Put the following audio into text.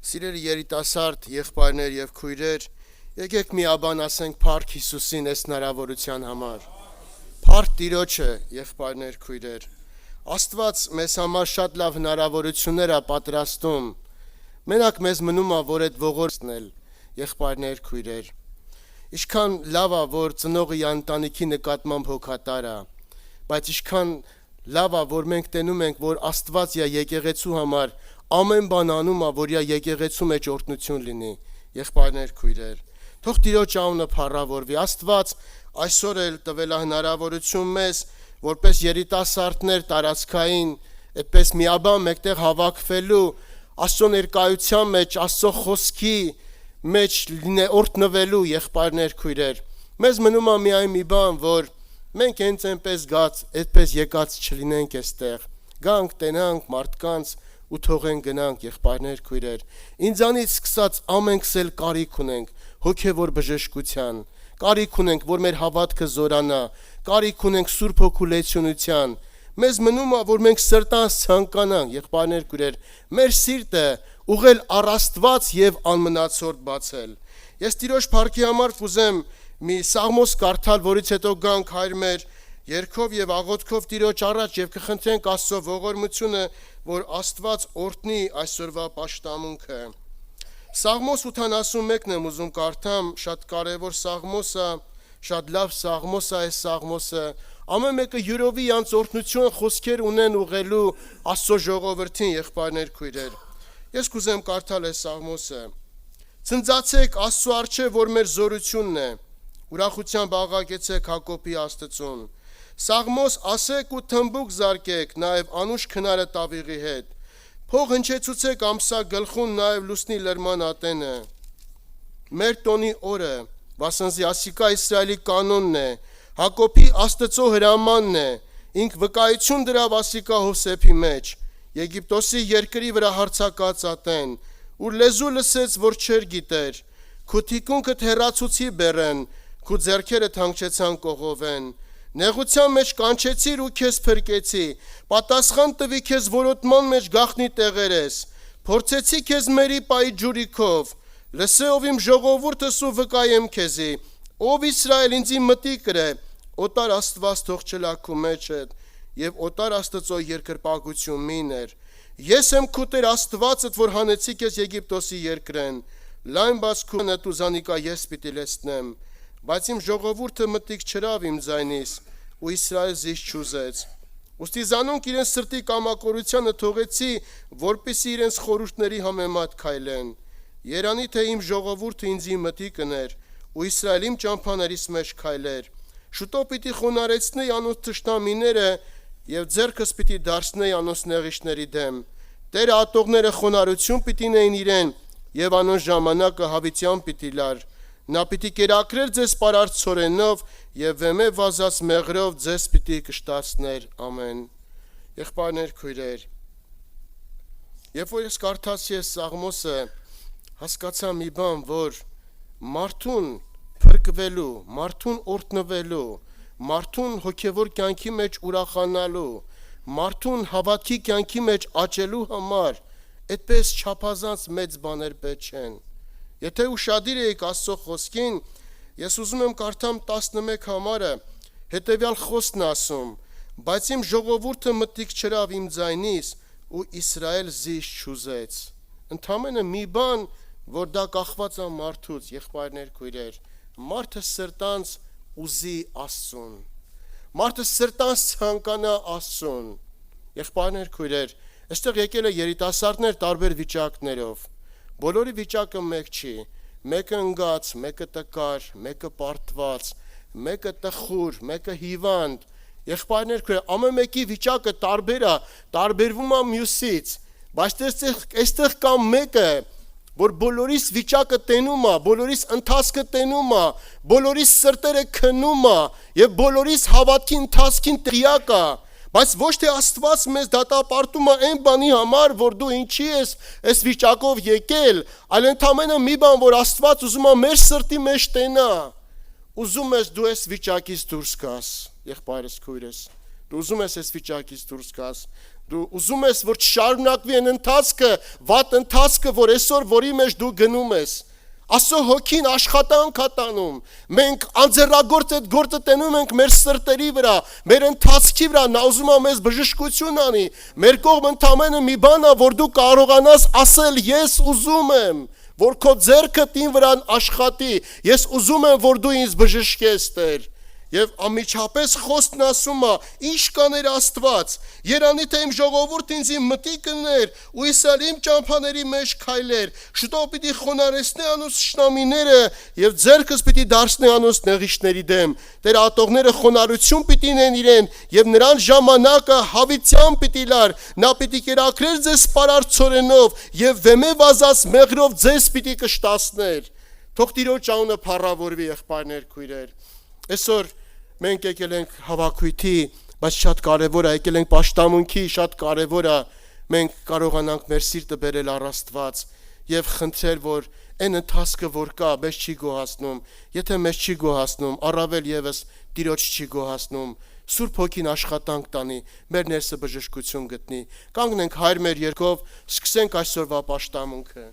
Սիրելի երիտասարդ եղբայրներ եւ քույրեր, եկեք միաբան ասենք Փառք Հիսուսին այս հնարավորության համար։ Փառք Տիրոջը, եղբայրներ, քույրեր։ Աստված մեզ համար շատ լավ հնարավորություններ է պատրաստում։ Մենակ մեզ մնում է, որ այդ ողորմել, եղբայրներ, քույրեր։ Ինչքան լավ է, որ ծնողը ընտանիքի նկատմամբ հոգատար է, բայց ինչքան լավ է, որ մենք տենում ենք, որ Աստված է եկեղեցու համար ամեն բան անում է, որ եկեղեցու մեջ օրհնություն լինի, եղբայրներ, քույրեր։ Թող Տիրոջ անունը փառավորվի։ Աստված այսօր էլ տվել է հնարավորություն մեզ, որպես երիտասարդներ տարածքային, այդպես միաբան մեկտեղ հավաքվելու, Աստծո ներկայության մեջ, Աստծո խոսքի մեջ օրհնվելու, եղբայրներ, քույրեր։ Մեզ մնում է միայն մի բան, որ մենք հենց այդպես եկած չլինենք այստեղ, գանք, տենանք մարդկանց ու թողենք գնանք, եղբայրներ, քույրեր։ Ինձանից սկսած ամենքս էլ կարիք ունենք հոգևոր բժշկության, կարիք ունենք, որ մեր հավատքը զորանա, կարիք ունենք Սուրբ Հոգու լեցունության։ Մեզ մնում է, որ մենք սրտանց ցանկանանք, եղբայրներ, քույրեր, մեր սիրտը ուղղել առ Աստված եւ անմնացորդ բացել։ Ես Տիրոջ փառքի համար կուզեմ մի սաղմոս կարդալ, որից հետո գանք հայր մեր երգով եւ աղոթքով Տիրոջ առաջ եւ կխնդրենք Աստծո ողորմությունը, որ Աստված օրհնի այսօրվա պաշտամունքը։ Սաղմոս 81-ն եմ ուզում կարդամ, շատ կարևոր սաղմոս է, շատ լավ սաղմոս է այս սաղմոսը։ Ամեն մեկը յուրովի յանց օրհնություն խոսքեր ունեն ուղղելու Աստծո ժողովրդին, եղբայրներ, քույրեր։ Ես կուզեմ կարդալ այս սաղմոսը։ Ցնծացեք Աստծո առջև, որ մեր զորությունն է։ Ուրախությամբ աղաղեցեք Հակոբի Աստծուն։ Սաղմոս ասեք ու թմբուկ զարկեք, նաև անուշ քնարը տավիղի հետ։ Փող հնչեցուցեք ամսա գլխուն, նաև լուսնի լրման ատենը։ Մեր տոնի օրը, վասնզի ասիկա Իսրայելի կանոնն է, Հակոբի Աստծո հրամանն է, ինք վկայություն դրավ ասիկա Հովսեփի մեջ, Եգիպտոսի երկրի վրա հարցակած ատեն, ուր լեզու լսեց, որ չեր գիտեր, քու թիկունքդ հեռացուցի բերեն, քու ձեռքերը թանգչեցան կողովեն, նեղության մեջ կանչեցիր ու քեզ փրկեցի, պատասխան տվի քեզ որոտման մեջ գախնի տեղերես, փորձեցի քեզ մերի պայի ջուրիկով, լսե ով իմ ժողովուրդս ու վկայեմ քեզի, ով Իսրայել ինձի մտիկր է, օտար Աստված թող չլակու մեջդ, եւ օտար Աստծո երկրպագություն միներ, ես եմ քու Տեր Աստվածդ, որ հանեցի քեզ Եգիպտոսի երկրեն, լայն բաց քունը դու զանիկա ես պիտի լեցնեմ, բայց իմ ժողովուրդը մտիկ չրավ իմ ձայնից, ու Իսրայել զիս չուզեց, ուստի զանոնք իրենց սրտի կամակորությանը թողեցի, որպեսզի իրենց խորհուրդների համեմատ քայլեն, երանի թե իմ ժողովուրդը ինձի մտիկն էր, ու Իսրայել իմ ճամփաներիս մեջ քայլեր, շուտով պիտի խոնարեցնեի անոնց թշնամիները եւ ձեռքս պիտի դարձնեի անոնց նեղիչների դեմ, Տերը ատողները խոնարհություն պիտի նեին իրեն, եւ անոնց ժամանակը հավիտյան պիտի լար, նա պիտի կերակրեր ձեզ պարարտ ցորենով եւ վեմե վազած մեղրով ձեզ պիտի կշտացներ, ամեն։ Եղբայրներ, քույրեր, երբ որ ես կարդացի այս սաղմոսը, հասկացա մի բան, որ մարդուն փրկվելու, մարդուն օրհնվելու, մարդուն հոգևոր կյանքի մեջ ուրախանալու, մարդուն հավատքի կյանքի մեջ աճելու համար այդպես չափազանց մեծ բաներ պետք չեն։ Եթե ուշադիր եք Աստծո խոսքին, ես ուզում եմ կարդամ 11 համարը, հետևյալ խոսքն ասում, բայց իմ ժողովուրդը մտիկ չրավ իմ ձայնից ու Իսրայել զիս չուզեց։ Ընդամենը մի բան, որ դա կախված է մարդուց, եղբայրներ, քույրեր, մարդը սրտանց ուզի Աստծուն, մարդը սրտանց ցանկանա Աստծուն, եղբայրներ, քույրեր, այստեղ եկել է երիտասարդներ տարբեր վիճակներով, բոլորի վիճակը մեկ չի, մեկը ընկած, մեկը տկար, մեկը պարտված, մեկը տխուր, մեկը հիվանդ, եղբայրներ, քույրեր, ամեն մեկի վիճակը տարբեր է, տարբերվում է մյուսից, բայց այստեղ կա մեկը, որ բոլորիս վիճակը տենում է, բոլորիս ընթացքը տենում է, բոլորիս սրտերը քնում է եւ բոլորիս հավատքի ընթացքին տեղյակ է, բայց ոչ թե Աստված մեզ դատապարտում է այն բանի համար, որ դու ինչի ես այս վիճակով եկել, այլ ընդամենը մի բան, որ Աստված ուզում է մեր սրտի մեջ տենա, ուզում ես դու այս վիճակից դուրս գաս, եղբայրս, քույրս, դու ուզում ես այս վիճակից դուրս գաս, Դու ուզում ես, որ չշարունակվի այն ընթացքը, վատ ընթացքը, որ այսօր որի մեջ դու գնում ես։ Աստծո հոգին աշխատանք է տանում։ Մենք անձեռագործ այդ գործը տենում ենք մեր սրտերի վրա, մեր ընթացքի վրա, նա ուզում է մեզ բժշկություն անի։ Մեր կողմ ընդամենը մի բան է, որ դու կարողանաս ասել ես ուզում եմ, որ քո ձեռքդ իմ վրան աշխատի։ Ես ուզում եմ, որ դու ինձ բժշկես, Տեր։ Եվ անմիջապես խոսքն ասում է, ինչ կաներ Աստված, երանի թե իմ ժողովուրդը ինձ մտիկ կներ, ու իսալ իմ ճամփաների մեջ քայլեր, շուտով պիտի խոնարհեցնի անոնց շնամիները եւ ձեռքս պիտի դարձնի անոնց նեղիչների դեմ։ Տեր ատողները խոնարհություն պիտի նեն իրեն եւ նրան ժամանակը հավիտյան պիտի լար, նա պիտի կերակրեր ձեզ պարարցորենով եւ վեմե վազած մեղրով ձեզ պիտի կշտացներ։ Թող Տիրոջ անունը փառավորվի, եղբայրներ, քույրեր։ Այսօր մենք եկել ենք հավաքույթի, բայց շատ կարևոր է, եկել ենք պաշտամունքի, շատ կարևոր է մենք կարողանանք մեր սիրտը բերել առ Աստված եւ խնդրել, որ այն ընթացքը, որ կա, մեզ չի գոհացնում, եթե մեզ չի գոհացնում, առավել եւս Տիրոջ չի գոհացնում, Սուրբ Հոգին աշխատանք տանի, մեր ներսը բժշկություն գտնի։ Կանգնենք հայր մեր երկով, սկսենք այսօրվա պաշտամունքը։